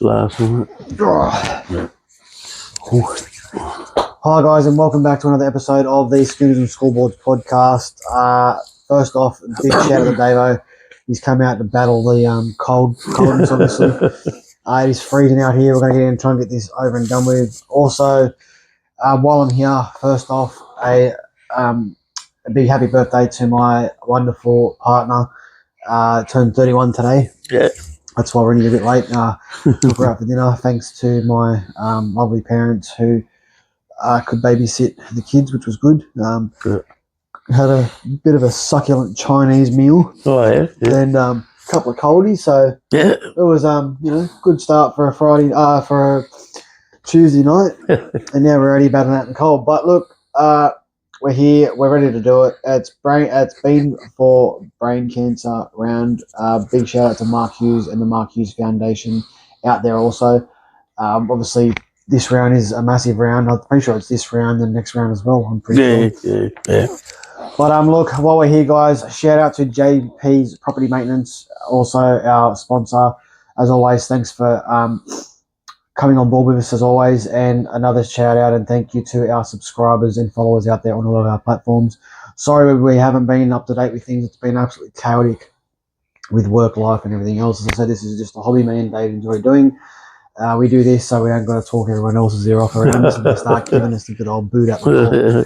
glass, isn't it? Hi guys, and welcome back to another episode of the Schooners and Schoolboards podcast. First off, big shout out to Davo. He's come out to battle the coldness, obviously. It is freezing out here. We're going to get in and try and get this over and done with. Also, while I'm here, first off, a big happy birthday to my wonderful partner. Turned 31 today. Yeah. That's why we're running a bit late. Took her out for dinner, thanks to my lovely parents who could babysit the kids, which was good. Had a bit of a succulent Chinese meal. Oh, yeah. And a couple of coldies. So Yeah. it was good start for a Friday, for a Tuesday night. And now we're already battling out in cold. But look, we're here. We're ready to do it. It's been for Brain Cancer Round. Big shout out to Mark Hughes and the Mark Hughes Foundation out there also. Obviously, this round is a massive round. I'm pretty sure it's this round and the next round as well. I'm pretty sure. Yeah. But look, while we're here, guys, shout out to JP's Property Maintenance, also our sponsor. As always, thanks for coming on board with us as always, and another shout out and thank you to our subscribers and followers out there on all of our platforms. Sorry we haven't been up to date with things. It's been absolutely chaotic with work life and everything else. As I said, this is just a hobby me and Dave enjoy doing. We do this so we don't got to talk everyone else's ear off around us and they start giving us the good old boot out the door.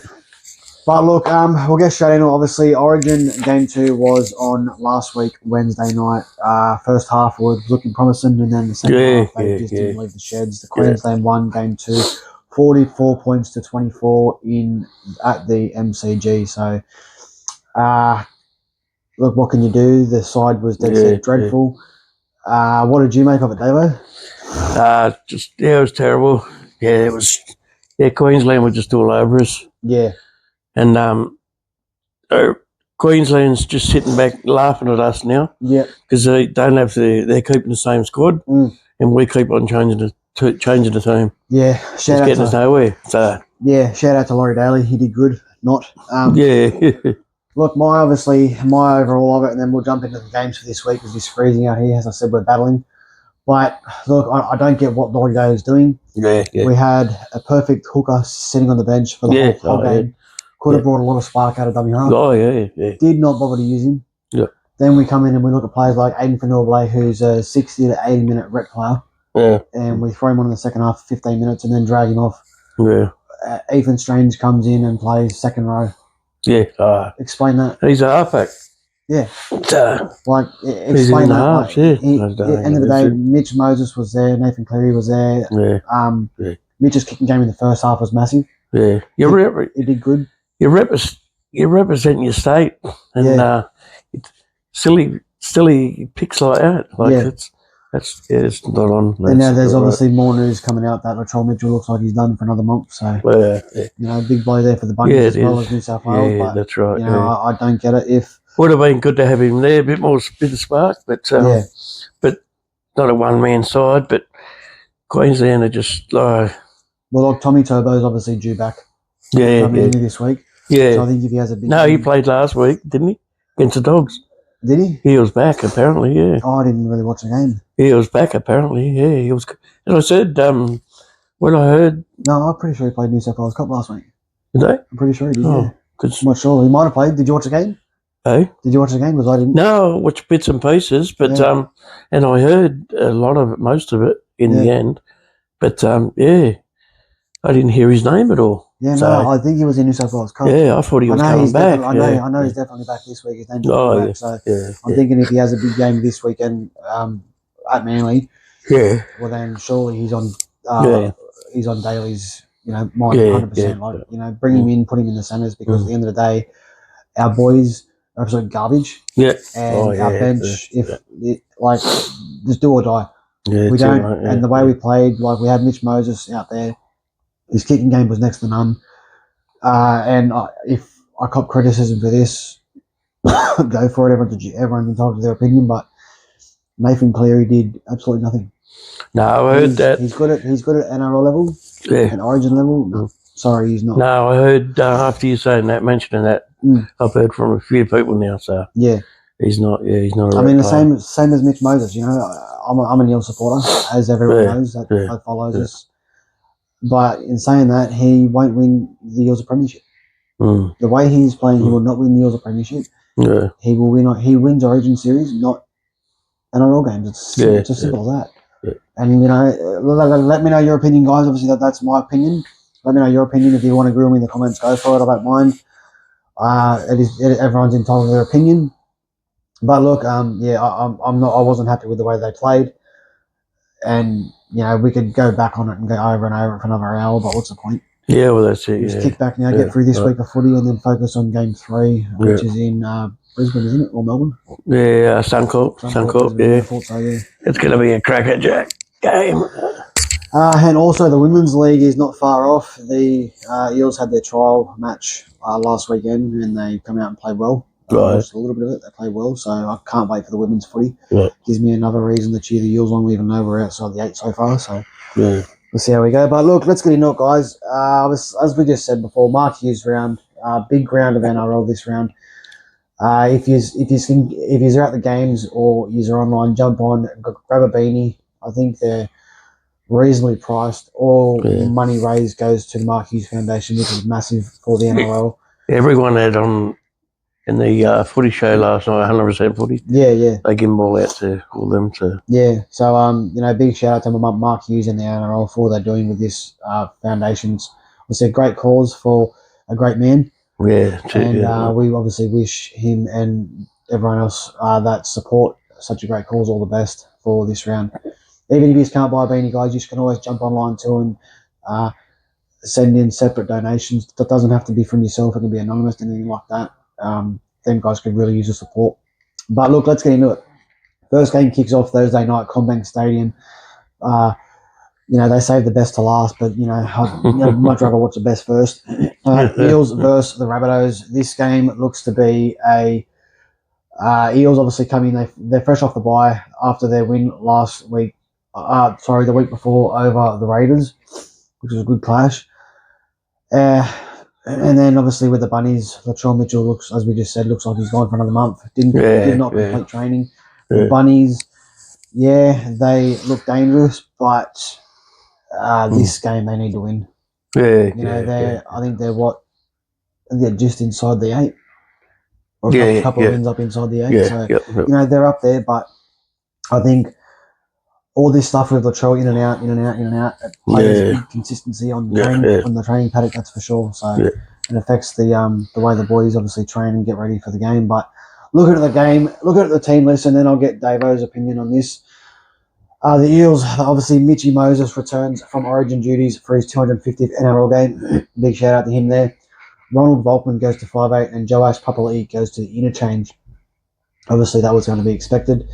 But look, we'll get straight into it. Obviously, Origin Game 2 was on last week, Wednesday night. First half was looking promising, and then the second half, they just didn't leave the sheds. The Queensland won Game 2, 44 points to 24 at the MCG. So, look, what can you do? The side was dead set dreadful. What did you make of it, Davo? It was terrible. Yeah, it was. Yeah, Queensland were just all over us. Yeah. And Queensland's just sitting back laughing at us now. Yeah. Because they don't have they're keeping the same squad, and we keep on changing the team. Yeah. It's getting us nowhere. So yeah, shout out to Laurie Daly. He did good. Look, my overall of it, and then we'll jump into the games for this week because it's freezing out here. As I said, we're battling. But look, I don't get what Laurie Daly's doing. Yeah. We had a perfect hooker sitting on the bench for the whole game. Yeah. Could have brought a lot of spark out of dummy half. Oh, yeah. Did not bother to use him. Yeah. Then we come in and we look at players like Aiden Finoble, who's a 60 to 80 minute rep player. Yeah. And we throw him on in the second half, 15 minutes, and then drag him off. Yeah. Ethan Strange comes in and plays second row. Yeah. Explain that. He's a halfback. Yeah. Explain that. End of the day, Mitch Moses was there, Nathan Cleary was there. Yeah. Mitch's kicking game in the first half was massive. Yeah. He did good. You represent your state, and silly picks like that. It's not on. And now there's obviously more news coming out that Latrell Mitchell looks like he's done for another month. So big blow there for the Bunnies as well as New South Wales. Yeah, that's right. I don't get it. Would have been good to have him there, a bit of spark, but not a one-man side. But Queensland are just well, like Tommy Turbo's obviously due back. This week. Yeah. So I think if he has a big he played last week, didn't he? Against the Dogs. Did he? He was back apparently. Yeah. Oh, I didn't really watch the game. He was back apparently. Yeah, he was. As I said, when I heard. No, I'm pretty sure he played New South Wales Cup last week. Did they? I'm pretty sure he did. Oh, I'm not sure. He might have played. Did you watch the game? Hey? Did you watch the game? Because I didn't. No, I watched bits and pieces, but and I heard a lot of it, most of it in the end. But I didn't hear his name at all. Yeah, no, I think he was in New South Wales Cup. Yeah, I thought he was coming back. I know he's definitely back this week. His name's back. So I'm thinking if he has a big game this weekend at Manly, well then surely he's on Daly's mind 100%. Bring him in, put him in the centres because at the end of the day, our boys are absolute garbage. Yeah, and our bench, just do or die. Yeah, we don't, and the way we played, we had Mitch Moses out there. His kicking game was next to none. And if I cop criticism for this, go for it. Everyone's entitled to their opinion, but Nathan Cleary did absolutely nothing. No, I heard that. He's good at NRL level and Origin level. No, sorry, he's not. No, I heard after you saying that, mentioning that, I've heard from a few people now. So yeah, He's not. Yeah, he's not. I mean, the same as Mitch Moses. You know, I'm a Neil supporter, as everyone knows that follows us. But in saying that, he won't win the Eels a premiership. Mm. The way he's playing, he will not win the Eels a premiership. Yeah. He will win. He wins Origin series, not NRL games. It's as simple as that. Yeah. And you know, let me know your opinion, guys. Obviously, that's my opinion. Let me know your opinion. If you want to agree with me in the comments, go for it. I don't mind. Everyone's entitled to their opinion. But look, I'm not. I wasn't happy with the way they played, and you know, we could go back on it and go over and over for another hour. But what's the point? Yeah, well, that's it. Just kick back now, get through this week of footy, and then focus on Game 3, which is in Brisbane, isn't it, or Melbourne? Yeah, Suncorp. Yeah. I thought so, yeah. It's going to be a crackerjack game. And also, the Women's League is not far off. The Eels had their trial match last weekend, and they come out and played well. I watched a little bit of it. They played well, so I can't wait for the women's footy. Yeah. Gives me another reason to cheer the Eels on, even though we're outside the 8 so far. So yeah. We'll see how we go. But look, let's get into it, guys. As we just said before, Mark Hughes round, big round of NRL this round. If you're at the games or you're online, jump on, grab a beanie. I think they're reasonably priced. All money raised goes to the Mark Hughes Foundation, which is massive for the NRL. Everyone had on in the footy show last night, 100% footy. Yeah. They give them all out to all them to. Yeah. So big shout out to Mark Hughes and the NRL for what they're doing with this foundations. It's a great cause for a great man. Yeah. And we obviously wish him and everyone else that support such a great cause all the best for this round. Even if you just can't buy a beanie, guys, you can always jump online too and send in separate donations. That doesn't have to be from yourself. It can be anonymous, anything like that. Them guys could really use the support. But look, let's get into it. First game kicks off Thursday night, CommBank Stadium. They save the best to last, but I'd much rather watch the best first. Eels versus the Rabbitohs. This game looks to be a Eels obviously coming. They're fresh off the bye after their win last week. The week before over the Raiders, which was a good clash. And then obviously with the Bunnies, Latrell Mitchell looks like he's gone for another month. Did not complete training. The Bunnies, they look dangerous, but this game they need to win. I think they're just inside the 8. Or a couple of wins up inside the 8. They're up there, but I think all this stuff with Latrell in and out, it plays big consistency on the training paddock, that's for sure. So it affects the way the boys obviously train and get ready for the game. But looking at the game, looking at the team list, and then I'll get Davo's opinion on this. The Eels, obviously, Mitchy Moses returns from Origin duties for his 250th NRL game. Big shout out to him there. Ronald Volkman goes to 5'8", and Joash Papali'i goes to the interchange. Obviously, that was going to be expected.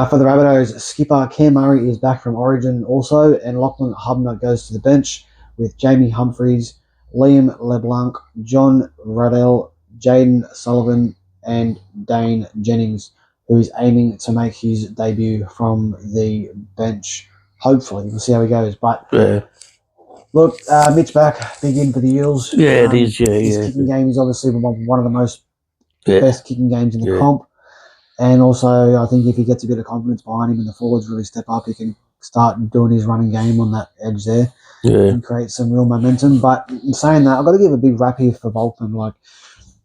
For the Rabbitohs, skipper Cam Murray is back from Origin also, and Lachlan Hubner goes to the bench with Jamie Humphries, Liam LeBlanc, John Ruddell, Jaden Sullivan, and Dane Jennings, who is aiming to make his debut from the bench. Hopefully, we'll see how he goes. But look, Mitch back, big in for the Eels. Yeah, it is. His kicking game is obviously one of the most best kicking games in the comp. And also, I think if he gets a bit of confidence behind him and the forwards really step up, he can start doing his running game on that edge there and create some real momentum. But in saying that, I've got to give a big rap here for Volkman. Like,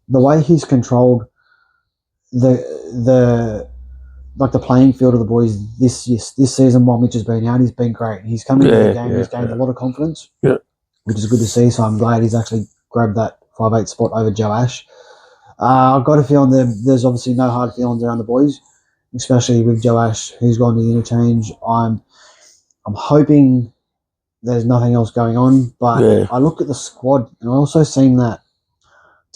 the way he's controlled the playing field of the boys this season while Mitch has been out, he's been great. He's come into the game, he's gained a lot of confidence, which is good to see. So I'm glad he's actually grabbed that 5'8" spot over Joash. I've got a feeling there's obviously no hard feelings around the boys, especially with Joash, who's gone to the interchange. I'm hoping there's nothing else going on, but I look at the squad and I also seen that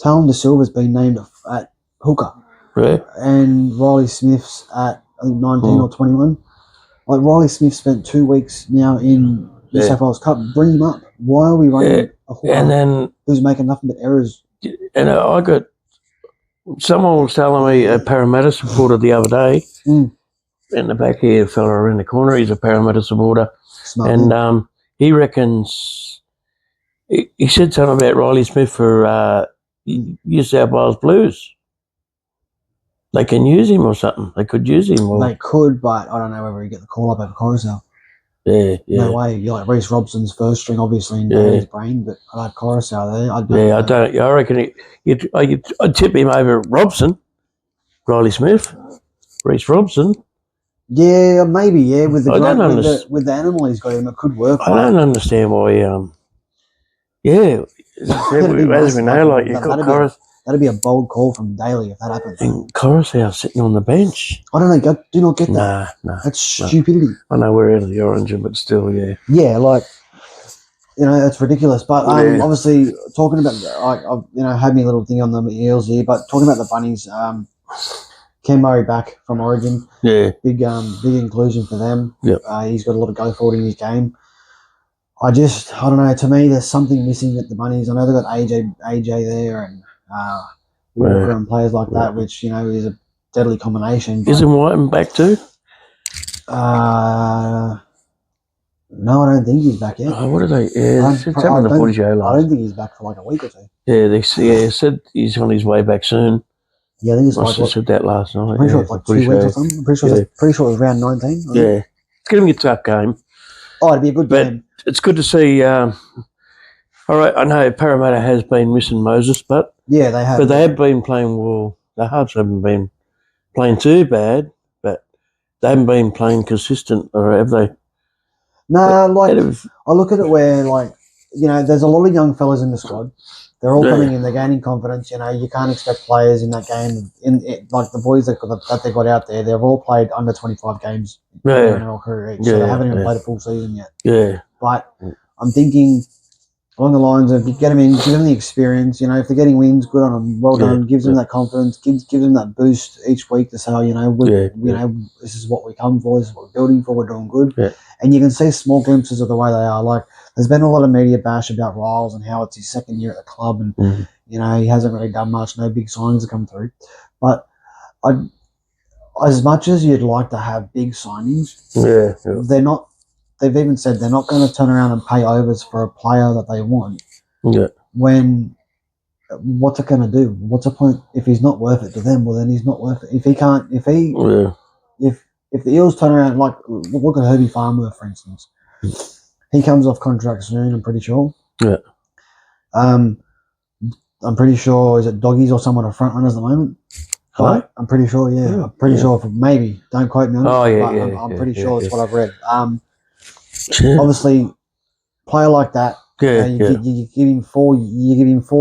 Talon De Silva's been named at hooker. Right. And Riley Smith's at, I think, 19 or 21. Like, Riley Smith spent 2 weeks now in the New South Wales Cup. Bring him up. Why are we running a hooker who's making nothing but errors? And I got... Someone was telling me, a Parramatta supporter the other day, in the back here, a fella in the corner, he's a Parramatta supporter. Smart and man. he reckons... He said something about Riley Smith for New South Wales Blues. They can use him or something. They could use him. Or, They could, but I don't know whether he get the call up over Coruscant. yeah. No way. You're like Reece Robson's first string, obviously, in Daly's brain, but I like Coruscant there. I reckon I'd tip him over Robson, Riley Smith, Reece Robson. Yeah, maybe. Yeah, with the I don't with the animal he's got him, it could work. I don't understand why. Yeah, as we know, like you've got Coruscant. That'd be a bold call from Daly if that happens. And Coruscant sitting on the bench. I don't know. Do not get that. Nah. That's stupidity. I know we're out of the origin, but still, yeah. Yeah, like, it's ridiculous. But obviously, talking about, I've had me a little thing on the Eels here, but talking about the Bunnies, Ken Murray back from Origin. Yeah. Big inclusion for them. Yep. He's got a lot of go forward in his game. I don't know. To me, there's something missing at the Bunnies. I know they've got AJ there and Walker and players like that, which is a deadly combination. Isn't Whiten back too? No, I don't think he's back yet. What are they? Yeah, it's having the footy show last. I don't think he's back for like a week or two. Yeah, they said he's on his way back soon. Yeah, I think it's I said that last night. I'm pretty sure it's like 2 weeks or something. I'm pretty sure it was round 19. Yeah, it's going to be a tough game. Oh, it'd be a good game. It's good to see. All right, I know Parramatta has been missing Moses, but yeah, they have. But they have been playing well. The Hearts haven't been playing too bad, but they haven't been playing consistent, or have they? No, I look at it where there's a lot of young fellas in the squad. They're all coming in. They're gaining confidence. You can't expect players in that game. Like the boys that they got out there, they've all played under 25 games in their NRL career each. So they haven't even played a full season yet. Yeah. But I'm thinking along the lines of get them in, give them the experience. If they're getting wins, good on them. Well done. Gives them that confidence. Gives them that boost each week to say, this is what we come for. This is what we're building for. We're doing good. Yeah. And you can see small glimpses of the way they are. Like there's been a lot of media bash about Riles and how it's his second year at the club, and he hasn't really done much. No big signings have come through. But as much as you'd like to have big signings, they're not. They've even said they're not going to turn around and pay overs for a player that they want. Yeah. When what's it going to do? What's the point if he's not worth it to them? Well, then he's not worth it. If the Eels turn around, like look at Herbie Farmer, for instance. He comes off contract soon, I'm pretty sure. Yeah. I'm pretty sure, is it Doggies or someone at front runners at the moment? Hello? I'm pretty sure, yeah. I'm pretty sure, maybe. Don't quote me on it. Oh, yeah, I'm pretty sure that's what I've read. Obviously, player like that, you give him 4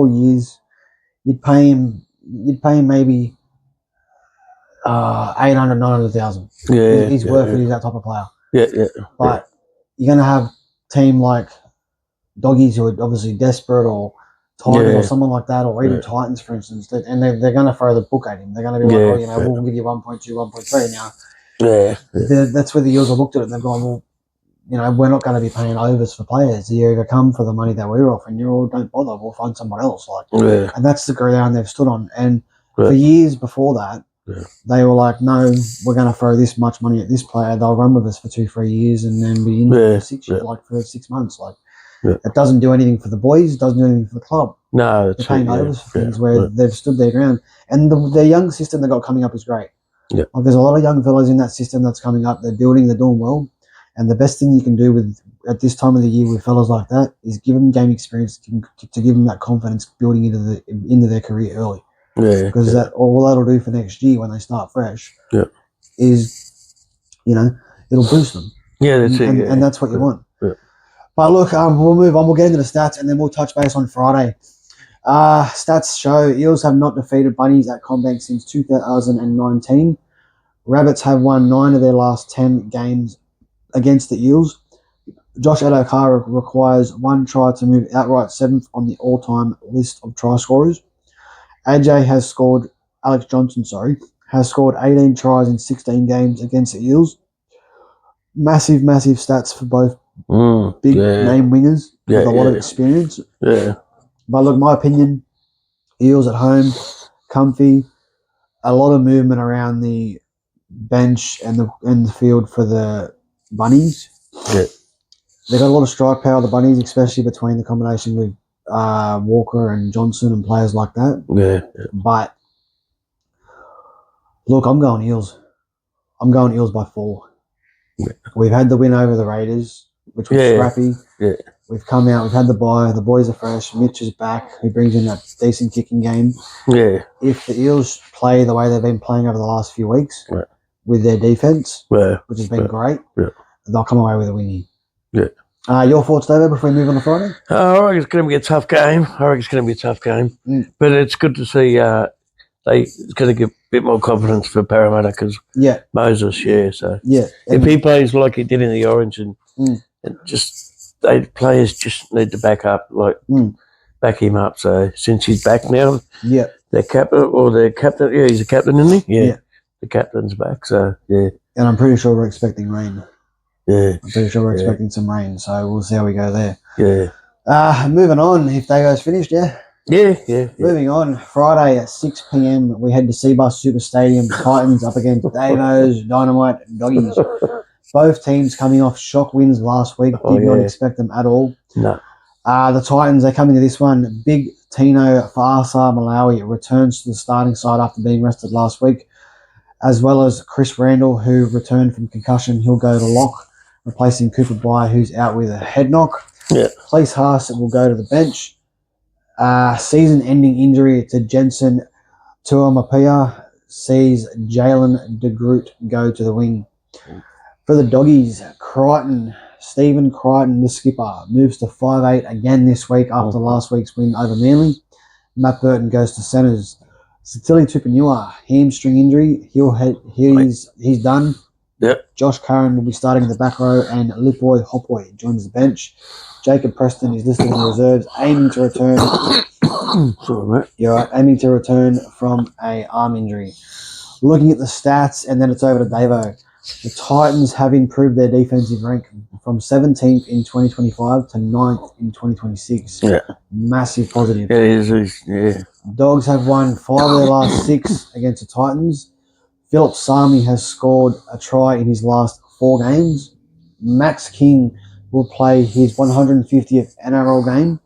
years, you'd pay him maybe 800, 900,000. He's worth it. He's that type of player. Yeah. But you're going to have team like Doggies who are obviously desperate, or Tigers or someone like that, or even Titans, for instance, and they're going to throw the book at him. They're going to be like, we'll give you 1.2, 1.3 now. Yeah. That's where the Eels have looked at it and they've gone, well, we're not going to be paying overs for players. You either come for the money that we're offering you, or don't bother. We'll find someone else. And that's the ground they've stood on. And for years before that, they were like, no, we're going to throw this much money at this player. They'll run with us for 2-3 years and then be in for 6 years, for 6 months. It doesn't do anything for the boys. It doesn't do anything for the club. No, they're paying overs for things where they've stood their ground. And the young system they got coming up is great. Yeah. There's a lot of young fellas in that system that's coming up. They're building. They're doing well. And the best thing you can do at this time of the year with fellas like that is give them game experience to give them that confidence building into their career early. Because all that'll do for next year when they start fresh is, it'll boost them. Yeah, that's it. And that's what you want. Yeah. But look, we'll move on. We'll get into the stats and then we'll touch base on Friday. Stats show Eels have not defeated Bunnies at CommBank since 2019. Rabbits have won 9 of their last 10 games against the Eels. Josh Adokar requires 1 try to move outright 7th on the all-time list of try scorers. Alex Johnson has scored 18 tries in 16 games against the Eels. Massive stats for both big name wingers with a lot of experience. Yeah. But look, my opinion, Eels at home, comfy, a lot of movement around the bench and the field for the Bunnies. Yeah. They got a lot of strike power, the Bunnies, especially between the combination with Walker and Johnson and players like that. Yeah. But Look, I'm going Eels. I'm going Eels by 4. Yeah. We've had the win over the Raiders, which was scrappy. Yeah. We've come out. We've had the bye. The boys are fresh. Mitch is back. He brings in that decent kicking game. Yeah. If the Eels play the way they've been playing over the last few weeks Yeah. with their defence, Yeah. which has been great, Yeah. they'll come away with a win Yeah. here. Your thoughts, David, before we move on to Friday? I reckon it's going to be a tough game. But it's good to see it's going to give a bit more confidence for Parramatta because Moses, so if he plays like he did in the Orange and just players just need to back back him up. So since he's back now, their captain, he's a captain, isn't he? Yeah, the captain's back. So and I'm pretty sure we're expecting rain. Yeah, I'm pretty sure we're expecting some rain. So we'll see how we go there. Yeah. Moving on, if Dago's finished, Yeah. Moving on, Friday at 6 p.m, we head to Seabus Super Stadium. Titans up against Davo's Dynamite Doggies. Both teams coming off shock wins last week. Did not expect them at all. No. The Titans, they come into this one. Big Tino Fa'asa Malawi returns to the starting side after being rested last week, as well as Chris Randall, who returned from concussion. He'll go to lock, replacing Cooper Byer, who's out with a head knock. Yeah. Place Haas will go to the bench. Season-ending injury to Jensen Tuamapia sees Jalen de Groot go to the wing. For the Doggies, Stephen Crichton, the skipper, moves to 5'8" again this week after last week's win over Manly. Matt Burton goes to centres. Satili Tupanua, hamstring injury. He's done. Yep. Josh Curran will be starting in the back row, and Lipoi Hopoi joins the bench. Jacob Preston is listed in the reserves, aiming to return. Sorry, mate. You're right, aiming to return from a arm injury. Looking at the stats, and then it's over to Davo. The Titans have improved their defensive rank from 17th in 2025 to 9th in 2026. Yeah. Massive positive. Yeah, it is. Yeah. Dogs have won 5 of their last 6 against the Titans. Philip Sami has scored a try in his last 4 games. Max King will play his 150th NRL game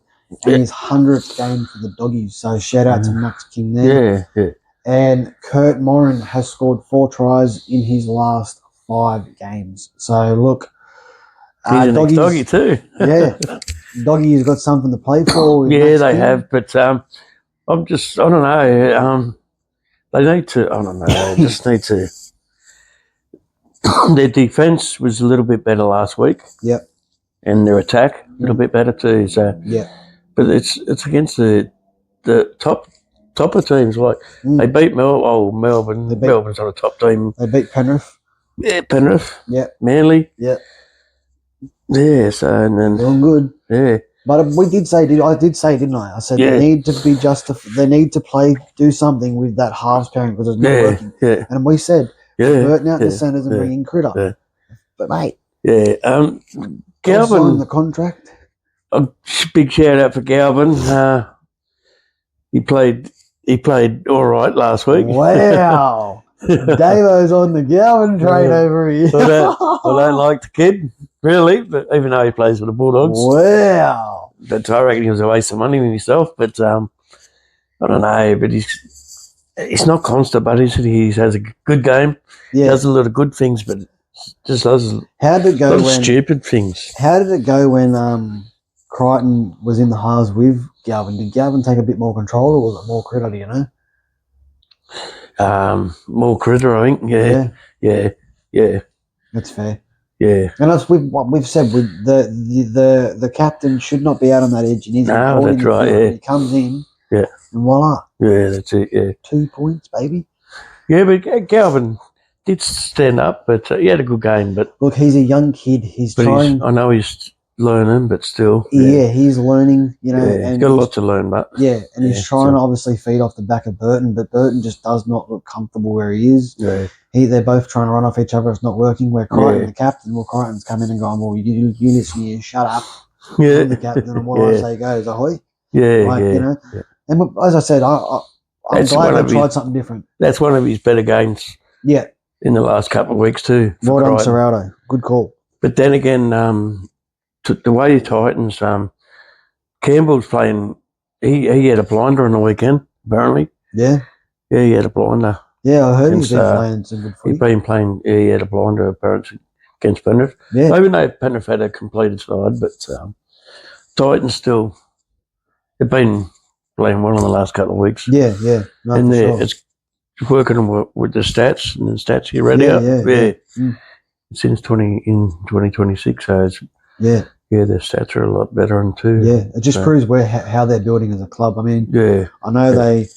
and his 100th game for the Doggies. So shout out to Max King there. Yeah. And Kurt Morin has scored 4 tries in his last 5 games. So look, he's an ex-doggy too. Yeah, Doggy has got something to play for. Yeah, they have, but I don't know. They need to. I don't know. They just need to. Their defense was a little bit better last week. Yep. And their attack a little bit better too. So but it's against the topper teams. Like they beat Melbourne. Melbourne's not a top team. They beat Penrith. Yeah, Penrith. Yeah. Manly. Yeah. Yeah. So and then doing good. Yeah. But I did say, didn't I? I said they need to be they need to play, do something with that halves pairing because it's not working. Yeah. And we said, Burton out the centres and bring in Critter. Yeah. But mate, Galvin signed the contract. A big shout out for Galvin. He played all right last week. Wow. Davo's on the Galvin train over here. I don't like the kid, really, but even though he plays for the Bulldogs. Wow. But I reckon he was a waste of money with himself. But I don't know, but he's not constant, but he has a good game. Yeah. Does a lot of good things, but just does stupid things. How did it go when Crichton was in the halves with Galvin? Did Galvin take a bit more control, or was it more Critter, do you know? More Critter, I think. Yeah. That's fair. Yeah. And that's what we've said. With the captain should not be out on that edge. No, that's right. Yeah. He comes in. Yeah. And voila. Yeah, that's it. Yeah. 2 points, baby. Yeah, but Galvin did stand up, but he had a good game. But look, he's a young kid. I know he's learning, but still. Yeah, he's learning. You know, and he's got a lot to learn, but and he's trying to obviously feed off the back of Burton, but Burton just does not look comfortable where he is. Yeah. They're both trying to run off each other. It's not working. Where Crichton, the captain, Crichton's come in and gone, well, you listen here, shut up. Yeah. I'm the captain, and what I say goes, ahoy. Yeah, you know. Yeah. And as I said, I'm glad they tried something different. That's one of his better games. Yeah. In the last couple of weeks too. Right on Serrato. Good call. But then again, the way the Titans, Campbell's playing, he had a blinder on the weekend, apparently. Yeah. Yeah, he had a blinder. Yeah, I heard he's been playing some good footy. He's been playing, he had a blinder appearance against Penrith. Yeah. Even though Penrith had a completed side, but Titans still, they've been playing well in the last couple of weeks. Yeah, yeah. No, and sure. it's working with the stats, and the stats you read out. Yeah. Since 2026, so it's, yeah, their stats are a lot better on too. Yeah, it just proves how they're building as a club. I mean, I know they,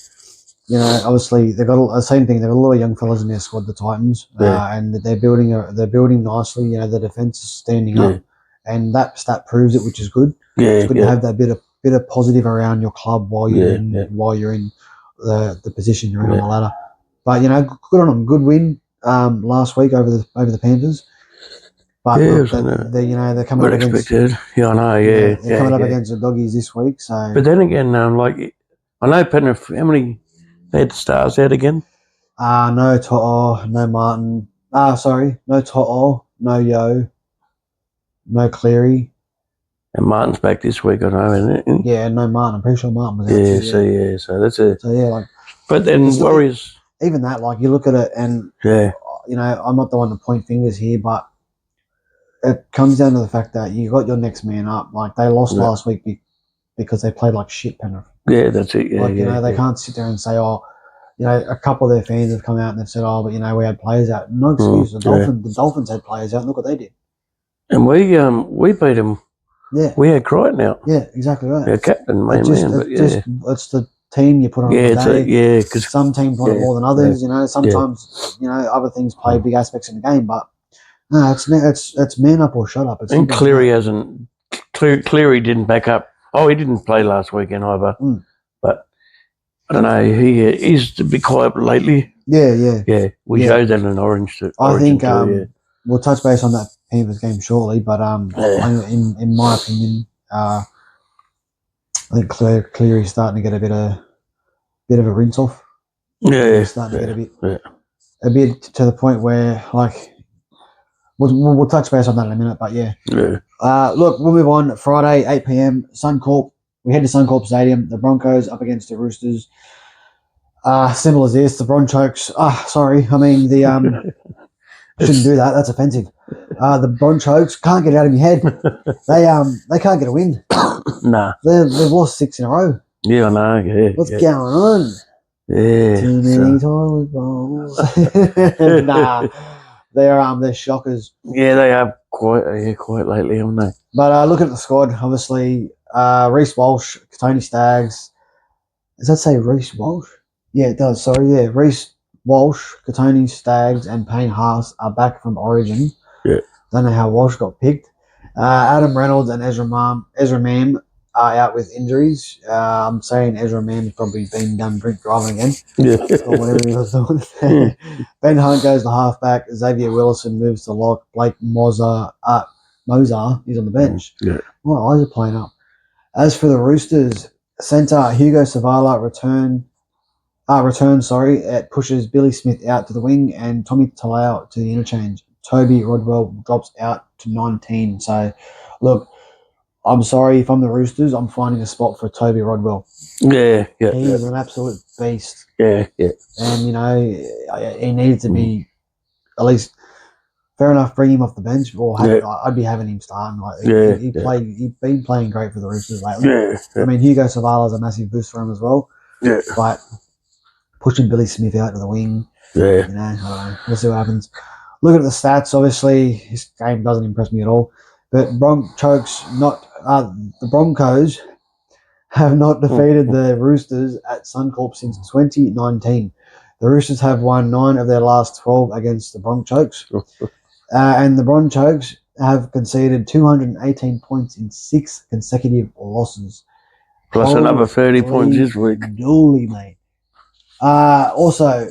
obviously they've got the same thing. They've got a lot of young fellas in their squad, the Titans, and they're building nicely. The defense is standing up, and that stat proves it, which is good. It's good to have that bit of positive around your club while you're in the position you're in on the ladder. But good on them. Good win last week over the Panthers. But they're coming up against. Yeah, I know. Yeah, they're coming up against the Doggies this week. So, but then again, I know Penrith. How many they had the Stars out again? No To'o, no Martin. No To'o, no Yo, no Cleary. And Martin's back this week, I know, isn't it? Yeah, no Martin. I'm pretty sure Martin was out too. So that's it. So yeah, but then Warriors. Even that, you look at it, and I'm not the one to point fingers here, but it comes down to the fact that you got your next man up. They lost last week because they played like shit, Penrith. Yeah, that's it. Yeah, they can't sit there and say, a couple of their fans have come out and they've said, but we had players out. No excuse. The Dolphins had players out. And look what they did. And we beat them. Yeah, we had Crichton out. Yeah, exactly right. Yeah, captain, main man. It's the team you put on. Because some teams want it more than others. Sometimes other things play big aspects in the game, but. No, it's man up or shut up. And Cleary hasn't. Cleary didn't back up. Oh, he didn't play last weekend either. But I don't know. He's to be quiet lately. Yeah. We showed that in Orange. I think we'll touch base on that Panthers game shortly. But in my opinion, I think Cleary's starting to get a bit of a rinse off. Yeah, starting to get a bit to the point where We'll touch base on that in a minute, but yeah. Look, we'll move on. Friday, 8 p.m. Suncorp. We head to Suncorp Stadium. The Broncos up against the Roosters. Simple as this. The Bronchokes. Shouldn't do that. That's offensive. The Bronchokes can't get it out of my head. They can't get a win. Nah. They've lost 6 in a row. Yeah, I know. Yeah. What's going on? Yeah. Too many toilet bowls. Nah. They're shockers. Yeah, they have quite lately, haven't they? But look at the squad. Obviously, Reece Walsh, Tony Staggs. Does that say Reece Walsh? Yeah, it does. Sorry, yeah. Reece Walsh, Tony Staggs, and Payne Haas are back from Origin. Yeah. Don't know how Walsh got picked. Adam Reynolds and Ezra Mam are out with injuries. I'm saying Ezra Mam's probably been done drink driving again. Yeah. Or whatever he was doing. Ben Hunt goes to halfback. Xavier Willison moves to lock. Blake Mozart, he's on the bench. Yeah. My eyes are playing up. As for the Roosters, centre Hugo Savala it pushes Billy Smith out to the wing and Tommy Talau to the interchange. Toby Rodwell drops out to 19. So, look, I'm sorry if I'm the Roosters. I'm finding a spot for Toby Rodwell. Yeah. He is an absolute beast. Yeah. And, he needs to be at least fair enough, bring him off the bench, or I'd be having him starting. He's been playing great for the Roosters lately. Yeah. I mean, Hugo Savala's a massive boost for him as well. Yeah. But pushing Billy Smith out to the wing, I don't know. We'll see what happens. Look at the stats. Obviously, his game doesn't impress me at all. But the Broncos have not defeated the Roosters at Suncorp since 2019. The Roosters have won 9 of their last 12 against the Broncos. And the Broncos have conceded 218 points in 6 consecutive losses. Plus another 30 points this week. Holy, mate. Also,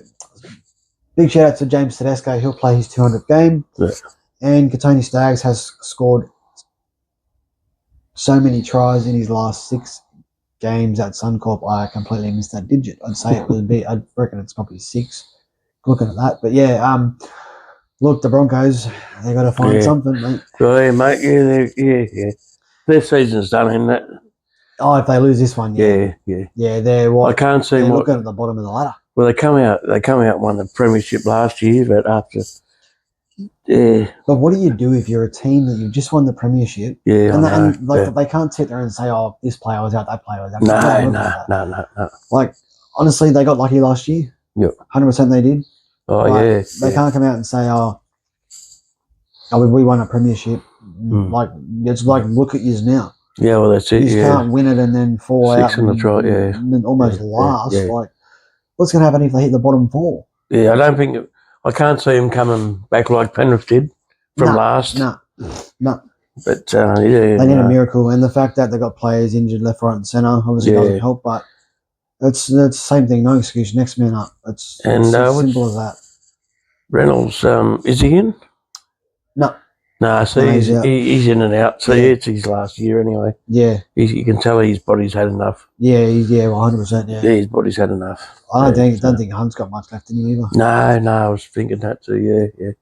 big shout out to James Tedesco. He'll play his 200th game. Yeah. And Katoni Staggs has scored so many tries in his last 6 games at Suncorp. I completely missed that digit. I reckon it's probably 6. Looking at that, but yeah. Look, the Broncos, they got to find something, mate. Yeah, mate. Yeah. Their season's done, isn't it? Oh, if they lose this one, yeah. Yeah, they're what? I can't see they're looking at the bottom of the ladder. Well, they come out and won the premiership last year, but after, yeah. But what do you do if you're a team that you just won the premiership? Yeah, and they can't sit there and say, "Oh, this player was out, that player was out." No. Like, honestly, they got lucky last year. Yep. 100% they did. Oh, but they can't come out and say, "Oh, we won a premiership." Like, it's like, look at yous now. Yeah, well, that's it. You can't win it and then fall out. 6 in the trot, and then almost last. Like, what's going to happen if they hit the bottom 4? Yeah, I can't see him coming back like Penrith did from last. No. But they need a miracle, and the fact that they got players injured left, right, and centre obviously doesn't help. But it's the same thing. No excuse. Next man up. It's as simple as that. Reynolds, is he in? No. No, he's in and out. So it's his last year anyway. Yeah. You can tell his body's had enough. Yeah, 100%. Yeah, his body's had enough. I don't think Hunt's got much left in him either. No, I was thinking that too. Yeah.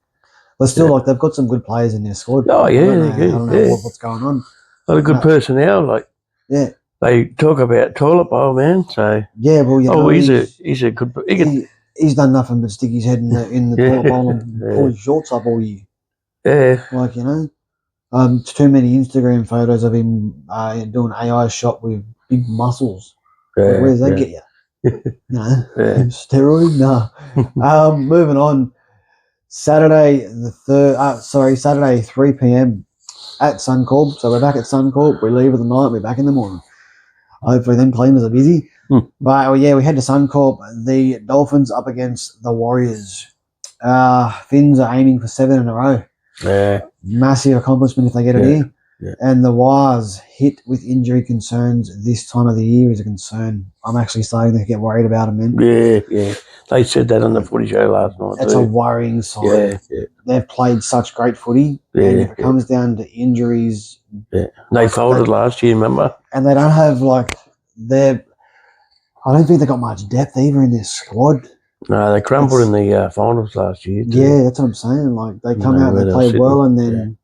But still, like, they've got some good players in their squad. Oh yeah, I don't know what's going on. Got a good personnel. Like, they talk about toilet bowl, man. So he's a good. He's done nothing but stick his head in the toilet bowl and pull his shorts up all year. Yeah, like, too many Instagram photos of him doing AI shot with big muscles. Yeah, where does that get you? Steroid? No. Moving on. Saturday 3 p.m. at Suncorp. So we're back at Suncorp. We leave at the night. We're back in the morning. Hopefully, them cleaners are busy. But we head to Suncorp. The Dolphins up against the Warriors. Finns are aiming for 7 in a row. Yeah. Massive accomplishment if they get it here. Yeah. And the Wires hit with injury concerns this time of the year is a concern. I'm actually starting to get worried about them, man. Yeah. They said that on the footy show last night. It's a worrying sign. Yeah. They've played such great footy. Yeah. And if it comes down to injuries. Yeah. They folded last year, remember? And they don't have, I don't think they got much depth either in their squad. No, they crumbled in the finals last year too. Yeah, that's what I'm saying. Like, they come out and they play well, and then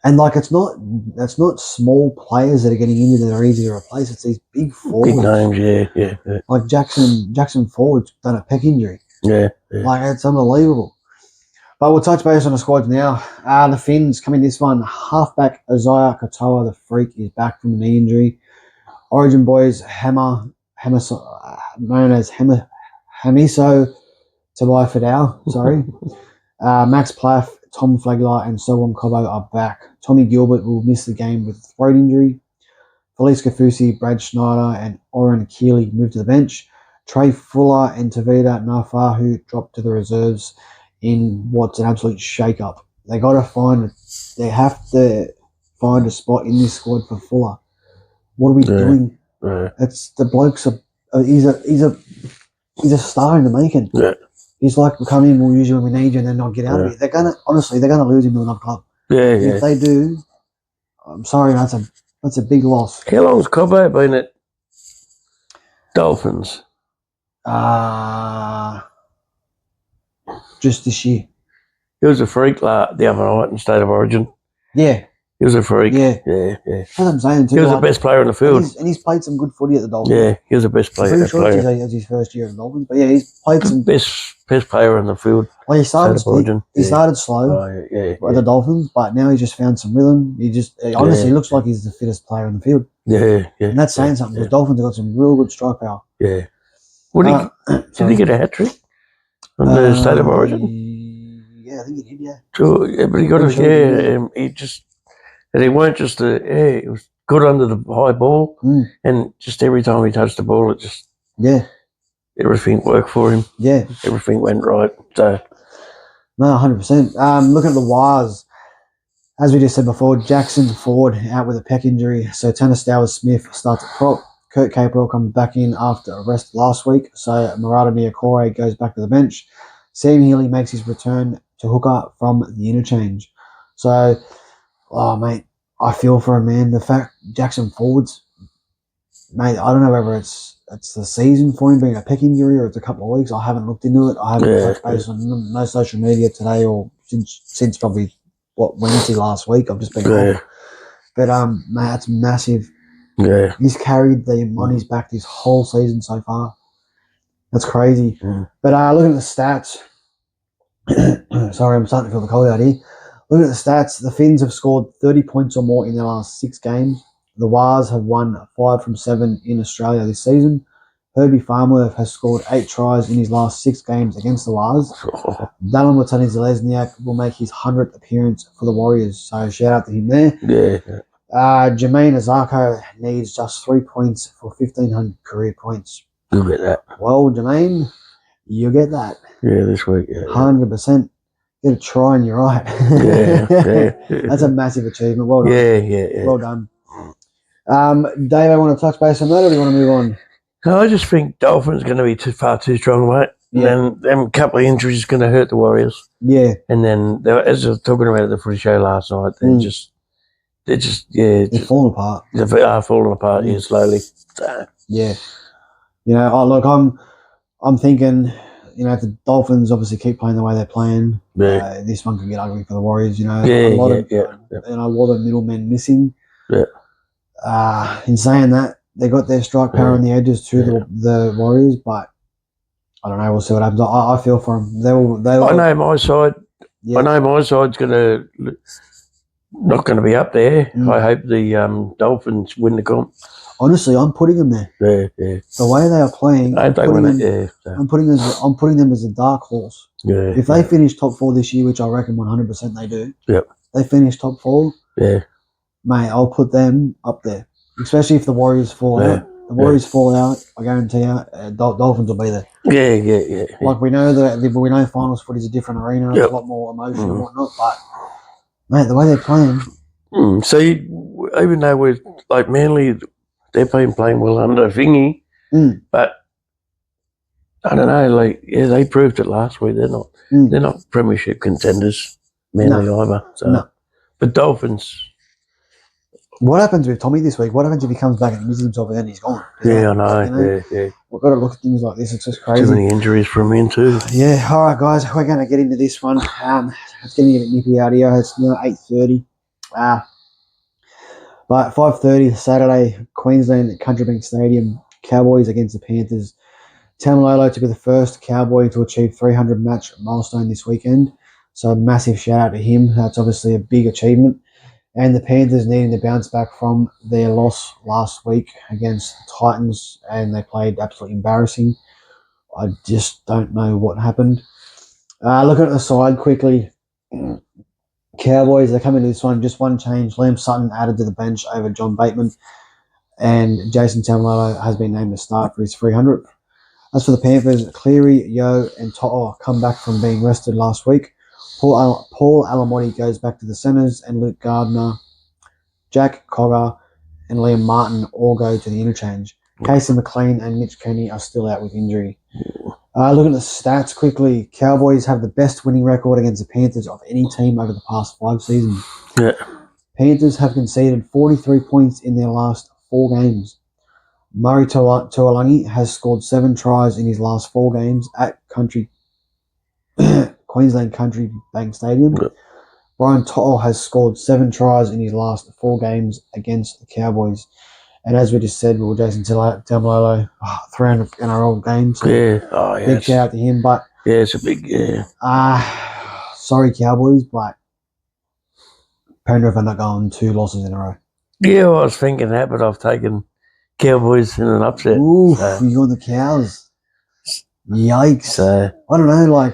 and it's not small players that are getting injured that are easy to replace. It's these big forwards. Big names, yeah. Like Jackson Ford's done a pec injury. Yeah. Like, it's unbelievable. But we'll touch base on the squads now. The Finns coming this one. Halfback Isaiah Katoa, the freak, is back from a knee injury. Origin boys known as Hamiso Tabai Fidel, sorry. Max Plaff, Tom Flagler, and Sowam Cobo are back. Tommy Gilbert will miss the game with a throat injury. Felice Kafusi, Brad Schneider, and Oren Keeley moved to the bench. Trey Fuller and Tavita Nafahu dropped to the reserves in what's an absolute shake-up. They have to find a spot in this squad for Fuller. What are we doing? It's the blokes he's a star in the making. Yeah. He's like, we'll come in, we'll use you when we need you, and then not get out of it. They're gonna lose him to another club. Yeah. If they do, I'm sorry, that's a big loss. How long's Cobo been at Dolphins? Just this year. He was a freak the other night in State of Origin. Yeah. He was a freak. Yeah. That's what I'm saying too. He was the best player in the field. And he's played some good footy at the Dolphins. Yeah, he was the best player. I'm pretty sure it's his first year at the Dolphins. But yeah, he's played some... Best player in the field. Well, he started slow at the Dolphins, but now he's just found some rhythm. He honestly looks like he's the fittest player in the field. Yeah. And that's saying something. The Dolphins have got some real good strike power. Yeah. Did he get a hat-trick on the State of Origin? Yeah, I think he did, yeah. So, but he got and he weren't just it was good under the high ball, and just every time he touched the ball, it just everything worked for him. Yeah, everything went right. So, no, 100%. Looking at the Wires, as we just said before, Jackson Ford out with a pec injury, so Tanner Stowers-Smith starts at prop. Kurt Capewell comes back in after a rest last week, so Murata Niokore goes back to the bench. Sam Healy makes his return to hooker from the interchange. So, mate, I feel for him, man. The fact Jackson Ford's, mate, I don't know whether it's the season for him being a pec injury or it's a couple of weeks. I haven't looked into it. I haven't touched base on no social media today or since probably Wednesday last week. I've just been off. But mate, that's massive. Yeah, he's carried them on his back this whole season so far. That's crazy. But looking at the stats, sorry, I'm starting to feel the cold out here. Looking at the stats, the Finns have scored 30 points or more in their last 6 games. The Wars have won 5 from 7 in Australia this season. Herbie Farmworth has scored 8 tries in his last 6 games against the Wars. Dallin Watani-Zelezniak will make his 100th appearance for the Warriors, so shout out to him there. Yeah. Jermaine Azarko needs just 3 points for 1,500 career points. You'll get that. Well, Jermaine, you get that. Yeah, this week. Yeah, 100%. Get a try and you're right. Yeah. That's a massive achievement. Well done. Yeah. Well done. Dave, I want to touch base on that, or do you want to move on? No, I just think Dolphins going to be far too strong, mate. Yeah. And then a couple of injuries going to hurt the Warriors. Yeah. And then, as I was talking about at the footy show last night, they're falling apart. They are falling apart here slowly. So. Yeah. I'm thinking, if the Dolphins obviously keep playing the way they're playing, this one could get ugly for the Warriors. A lot of middlemen missing. Yeah. In saying that, they got their strike power on the edges to the Warriors, but I don't know. We'll see what happens. I feel for them. I know my side. Yeah. I know my side's not going to be up there. I hope the Dolphins win the comp. Honestly, I'm putting them there. Yeah. The way they are playing, I'm putting them as a dark horse. Yeah. If they finish top 4 this year, which I reckon 100% they do. Yep. They finish top 4. Yeah. Mate, I'll put them up there. Especially if the Warriors fall out. The Warriors fall out, I guarantee you, Dolphins will be there. Yeah. Like we know finals footy is a different arena, a lot more emotion and whatnot, but mate, the way they're playing. So even though we're like Manly, they've been playing well under Vingy, but I don't know, they proved it last week. They're not premiership contenders, Manly either. So, but Dolphins. What happens with Tommy this week? What happens if he comes back and misses himself and then he's gone? I know. Yeah. We've got to look at things like this. It's just crazy. Too many injuries from him too. Yeah. All right, guys. We're going to get into this one. It's getting a bit nippy out here. It's now 8:30. But 5:30 Saturday, Queensland at Country Bank Stadium, Cowboys against the Panthers. Tamalolo to be the first Cowboy to achieve 300 match milestone this weekend. So a massive shout out to him. That's obviously a big achievement. And the Panthers needing to bounce back from their loss last week against the Titans, and they played absolutely embarrassing. I just don't know what happened. Looking at the side quickly, Cowboys, they come into this one, just one change. Liam Sutton added to the bench over John Bateman, and Jason Tamalolo has been named to start for his 300th. As for the Panthers, Cleary, Yeo, and To'o come back from being rested last week. Paul Alamotti goes back to the centres, and Luke Gardner, Jack Cogger, and Liam Martin all go to the interchange. Casey McLean and Mitch Kenny are still out with injury. Looking at the stats quickly, Cowboys have the best winning record against the Panthers of any team over the past 5 seasons. Yeah. Panthers have conceded 43 points in their last 4 games. Murray Tuolangi has scored 7 tries in his last 4 games at Queensland Country Bank Stadium. Yep. Brian To'o has scored 7 tries in his last 4 games against the Cowboys. And as we just said, Jason Tamalolo, 300 NRL games. So big shout out to him. But it's a big, sorry, Cowboys, but Penrith are not going 2 losses in a row. Yeah, I was thinking that, but I've taken Cowboys in an upset. Ooh, you're on the Cows. Yikes. I don't know,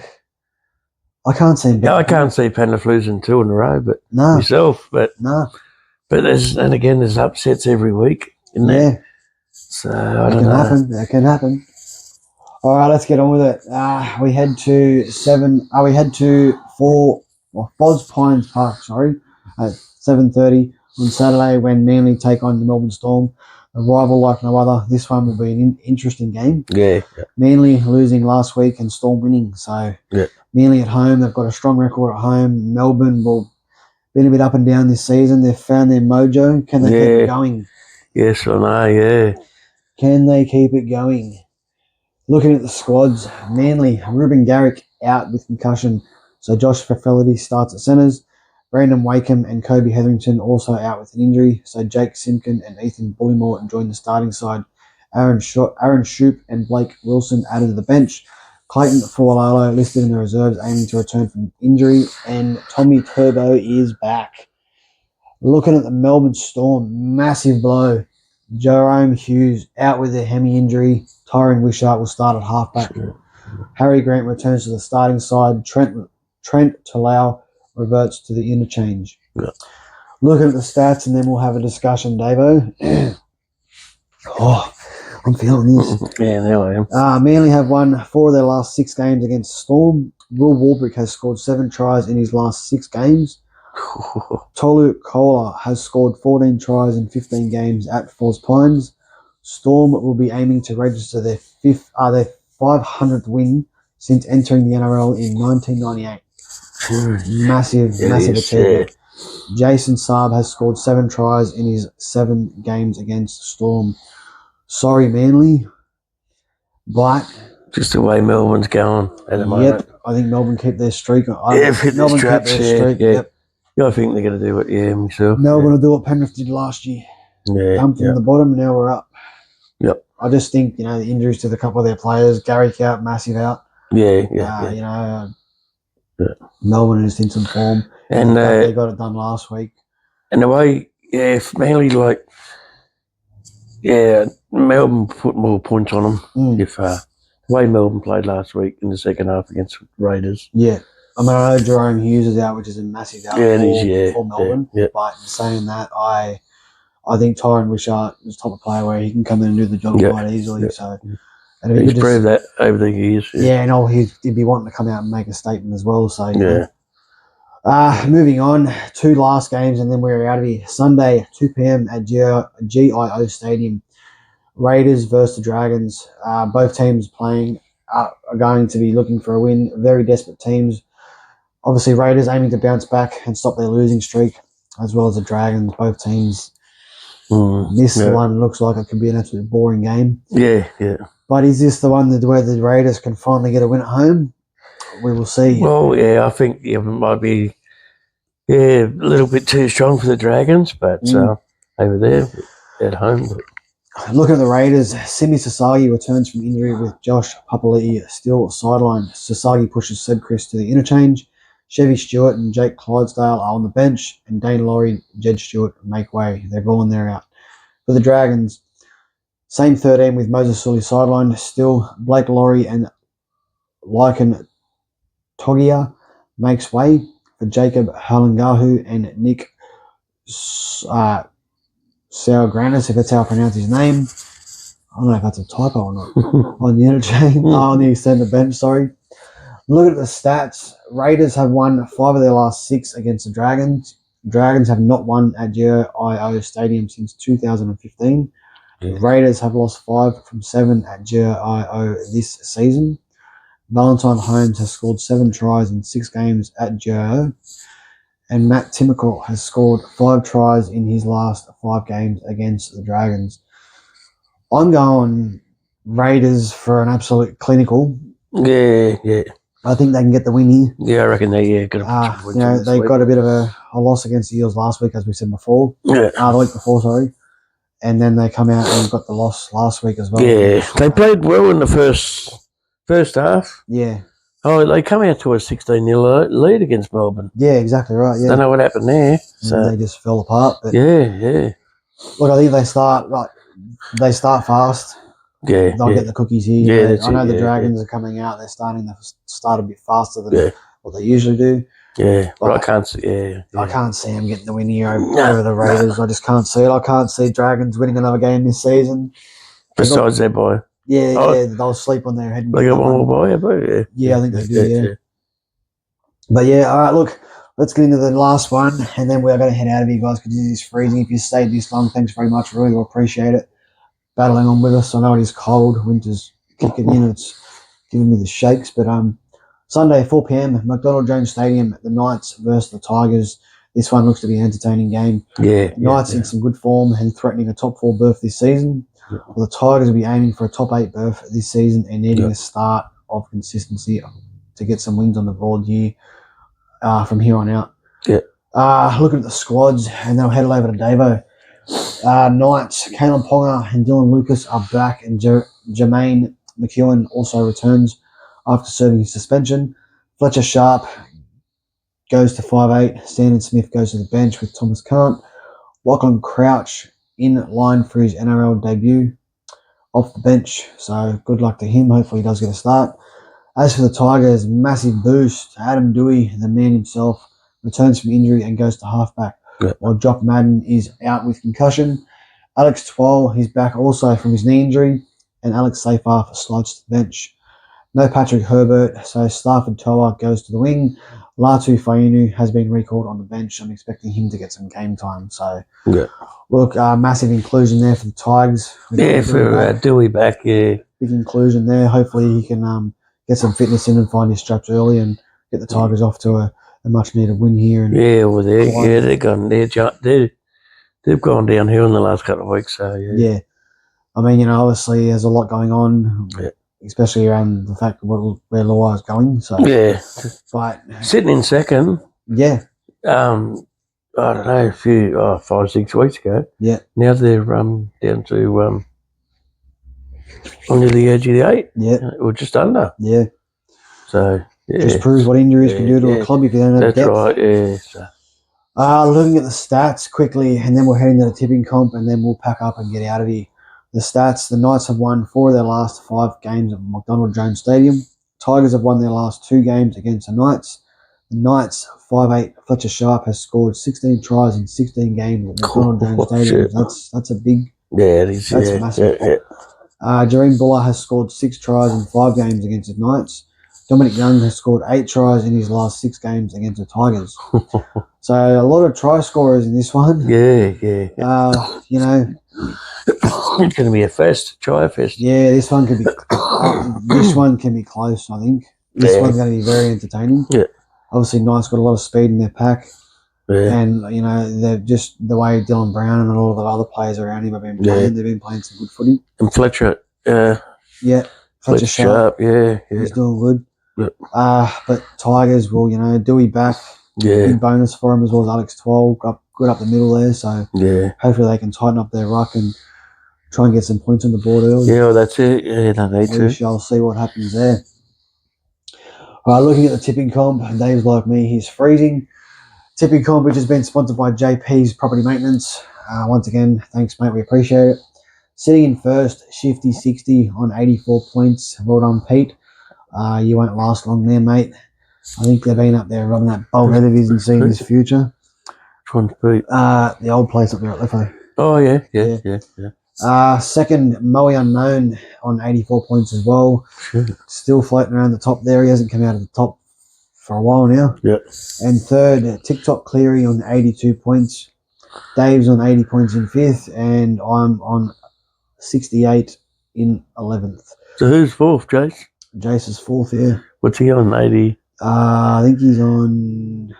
I can't see him. I can't see Penrith losing 2 in a row, but myself. But but there's upsets every week, isn't there? So I don't know. That can happen. All right, let's get on with it. We head to Foz Pines Park. At 7:30 on Saturday when Manly take on the Melbourne Storm. A rival like no other. This one will be an interesting game. Yeah. Manly losing last week and Storm winning. So Manly at home, they've got a strong record at home. Melbourne will been a bit up and down this season. They've found their mojo. Can they keep it going? Yes, I know, yeah. Can they keep it going? Looking at the squads, Manly, Ruben Garrick out with concussion. So Josh Fafellity starts at centres. Brandon Wakeham and Kobe Hetherington also out with an injury. So Jake Simpkin and Ethan Bullymore join the starting side. Aaron Shoup and Blake Wilson added to the bench. Clayton Fualalo listed in the reserves, aiming to return from injury, and Tommy Turbo is back. Looking at the Melbourne Storm, massive blow. Jerome Hughes out with a hemi injury. Tyron Wishart will start at halfback. Harry Grant returns to the starting side. Trent Talau reverts to the interchange. Yeah. Looking at the stats, and then we'll have a discussion, Davo. Oh, I'm feeling this. Yeah, there I am. Manly have won 4 of their last 6 games against Storm. Will Warbrick has scored 7 tries in his last 6 games. Tolu Kola has scored 14 tries in 15 games at Falls Pines. Storm will be aiming to register their 500th win since entering the NRL in 1998. Massive achievement. Jason Saab has scored 7 tries in his 7 games against Storm. Sorry, Manly. But just the way Melbourne's going at the moment. Yep, I think Melbourne keep their streak. Melbourne keep their streak. Yeah. Yep. I think they're going to do it. Yeah, myself. Melbourne will do what Penrith did last year. Yeah, come from the bottom, now we're up. Yep. I just think the injuries to the couple of their players, Gary Cout, massive out. Melbourne is in some form, and they got it done last week. And the way, if Manly Melbourne put more points on them. If the way Melbourne played last week in the second half against Raiders. Yeah. I mean, I know Jerome Hughes is out, which is a massive out for Melbourne. Yeah. But in saying that, I think Tyron Wishart is the type of player where he can come in and do the job quite easily. So, and he's proved that over the years. Yeah, and he'd be wanting to come out and make a statement as well. So, moving on, 2 last games, and then we're out of here. Sunday, 2 p.m. at GIO Stadium. Raiders versus the Dragons. Both teams playing are going to be looking for a win. Very desperate teams. Obviously, Raiders aiming to bounce back and stop their losing streak, as well as the Dragons. Both teams. This one looks like it could be an absolutely boring game. Yeah. But is this the one where the Raiders can finally get a win at home? We will see. Well, yeah, I think it might be a little bit too strong for the Dragons, but over there at home. Looking at the Raiders, Simi Sasagi returns from injury with Josh Papali'i still sidelined. Sasagi pushes Seb Chris to the interchange. Chevy Stewart and Jake Clydesdale are on the bench, and Dane Laurie and Jed Stewart make way. They're gone, they're out. For the Dragons, same 13 with Moses Sully sidelined. Still, Blake Laurie and Lycan Togia makes way for Jacob Halangahu and Nick Sauergranis, if that's how I pronounce his name. I don't know if that's a typo or not. On the interchange, on the centre bench, sorry. Look at the stats. Raiders have won 5 of their last 6 against the Dragons. Dragons have not won at GIO Stadium since 2015. Yeah. Raiders have lost 5 from 7 at GIO this season. Valentine Holmes has scored 7 tries in 6 games at GIO. And Matt Timmickle has scored 5 tries in his last 5 games against the Dragons. I'm going Raiders for an absolute clinical. Yeah. I think they can get the win here. Yeah, I reckon they got a bit of a loss against the Eels last week, as we said before. Yeah. The week before, sorry. And then they come out and got the loss last week as well. Yeah, they played well in the first half. Yeah. Oh, they come out to a 16-0 lead against Melbourne. Yeah, exactly right. Yeah. Don't know what happened there. So they just fell apart. But yeah. Look, I think they start fast. Yeah, they'll get the cookies here. Yeah, I know the Dragons are coming out. They're starting to start a bit faster than what they usually do. Yeah, but I can't see. I can't see them getting the win here over the Raiders. I just can't see it. I can't see Dragons winning another game this season. Besides their boy. Yeah, they'll sleep on their head. They got one more boy, yeah, I think they do. Yeah. But all right. Look, let's get into the last one, and then we're going to head out of here, guys, because it is freezing. If you stayed this long, thanks very much. Really appreciate it. Battling on with us. I know it is cold. Winter's kicking in. It's giving me the shakes. But Sunday, 4 p.m, McDonald Jones Stadium, the Knights versus the Tigers. This one looks to be an entertaining game. Yeah. Knights in some good form and threatening a top 4 berth this season. Yeah. Well, the Tigers will be aiming for a top 8 berth this season and needing a start of consistency to get some wins on the board here from here on out. Yeah. Looking at the squads, and then I'll head over to Davo. Knights, Kalen Ponga and Dylan Lucas are back, and Jermaine McEwen also returns after serving his suspension. Fletcher Sharp goes to 5'8". Sandon Smith goes to the bench with Thomas Cant. Lachlan Crouch in line for his NRL debut off the bench. So good luck to him. Hopefully he does get a start. As for the Tigers, massive boost. Adam Dewey, the man himself, returns from injury and goes to halfback. Yep. While Jock Madden is out with concussion. Alex Twal, he's back also from his knee injury. And Alex Seyfarth slides to the bench. No Patrick Herbert, so Stafford Toa goes to the wing. Latu Fainu has been recalled on the bench. I'm expecting him to get some game time. So, look, massive inclusion there for the Tigers. Yeah, for Dewey back, yeah. Big inclusion there. Hopefully he can get some fitness in and find his straps early and get the Tigers off to a much needed win here. And they've gone downhill in the last couple of weeks. So yeah. I mean, obviously there's a lot going on. Yeah. Especially around the fact where Luai is going. So but sitting in second. Yeah. I don't know, 5-6 weeks ago. Yeah. Now they're down to under the edge of the 8. Yeah. Or just under. Yeah. So just proves what injuries can do to a club if you don't have depth. That's right. Yeah. So. Looking at the stats quickly, and then we'll head into the tipping comp, and then we'll pack up and get out of here. The stats, the Knights have won 4 of their last 5 games at McDonald Jones Stadium. Tigers have won their last 2 games against the Knights. The Knights, 5'8", Fletcher Sharp has scored 16 tries in 16 games at McDonald Jones Stadium. That's a big... Yeah, it is. That's massive. Yeah. Jareen Buller has scored 6 tries in 5 games against the Knights. Dominic Young has scored 8 tries in his last 6 games against the Tigers. So a lot of try scorers in this one. Yeah. It's going to be a try fest. Yeah, this one could be. This one can be close. I think this one's going to be very entertaining. Yeah. Obviously, Knights got a lot of speed in their pack. Yeah. And they're just the way Dylan Brown and all of the other players around him have been playing. Yeah. They've been playing some good footy. And Fletcher. Fletcher Sharp. Yeah. He's doing good. Yeah. But Tigers will, Dewey back. Yeah. Big bonus for him as well as Alex Twal. Good up the middle there. So hopefully they can tighten up their ruck and try and get some points on the board early. Yeah, well, that's it. Yeah, they need to. We shall see what happens there. All right, looking at the tipping comp, Dave's like me, he's freezing. Tipping comp, which has been sponsored by JP's Property Maintenance. Once again, thanks, mate. We appreciate it. Sitting in first, Shifty 60 on 84 points. Well done, Pete. You won't last long there, mate. I think they've been up there rubbing that bolt head of his and seeing his future. Which one's Pete? The old place up there at Lefo. Oh, yeah. Second, Moe Unknown on 84 points as well. Sure. Still floating around the top there. He hasn't come out of the top for a while now. Yeah. And third, TikTok Cleary on 82 points. Dave's on 80 points in 5th, and I'm on 68 in 11th. So who's 4th, Jace? Jace is 4th, yeah. What's he on, 80? I think he's on...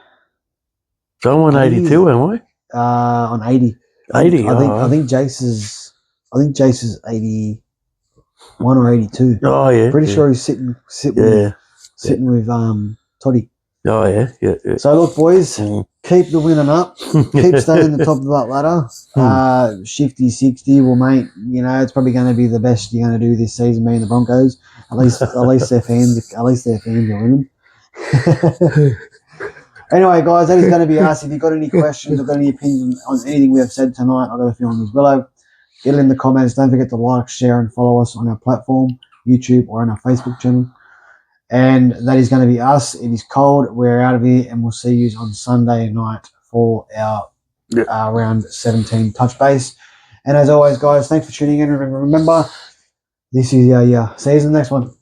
So I'm on 82, am I? On 80. 80. I think Jace is 81 or 82. Oh yeah. Pretty sure he's sitting with Toddy. Oh yeah. So look, boys, keep the winning up. Keep staying in the top of that ladder. Shifty 60. Well, mate, it's probably going to be the best you're going to do this season, being the Broncos. At least their fans are winning. Anyway, guys, that is going to be us. If you've got any questions or got any opinions on anything we have said tonight, I've got a feeling as below. Get it in the comments. Don't forget to like, share, and follow us on our platform, YouTube, or on our Facebook channel. And that is going to be us. It is cold. We're out of here, and we'll see you on Sunday night for our round 17 touch base. And as always, guys, thanks for tuning in. And remember, this is your see you in the next one.